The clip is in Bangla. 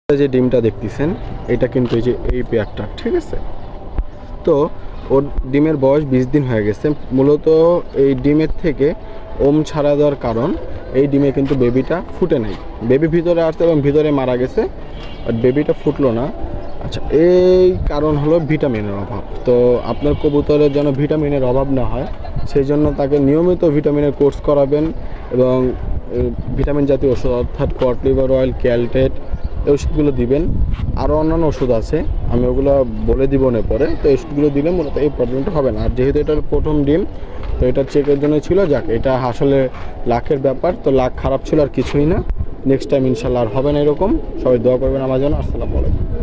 যে ডিমটা দেখতেছেন এটা কিন্তু এই পেয়ারটা, ঠিক আছে। তো ওর ডিমের বয়স 20 দিন হয়ে গেছে। মূলত এই ডিমের থেকে ওম ছাড়া দেওয়ার কারণ এই ডিমে কিন্তু বেবিটা ফুটে নাই। বেবি ভিতরে আসছে এবং ভিতরে মারা গেছে, বাট বেবিটা ফুটলো না। আচ্ছা, এই কারণ হলো ভিটামিনের অভাব। তো আপনার কবুতরের যেন ভিটামিনের অভাব না হয় সেই জন্য তাকে নিয়মিত ভিটামিনের কোর্স করাবেন এবং ভিটামিন জাতীয় ওষুধ অর্থাৎ কড লিভার অয়েল, ক্যালটেট এই ওষুধগুলো দিবেন। আরও অন্যান্য ওষুধ আছে, আমি ওগুলো বলে দিব না পরে। তো এই ওষুধগুলো দিলে মূলত এই প্রবলেমটা হবে না। আর যেহেতু এটার প্রথম ডিম, তো এটা চেকের জন্য ছিল। যাক, এটা আসলে লাখের ব্যাপার, তো লাখ খারাপ ছিল আর কিছুই না। নেক্সট টাইম ইনশাল্লাহ আর হবে না এরকম। সবাই দোয়া করবেন আমার জন্য। আসসালামু আলাইকুম।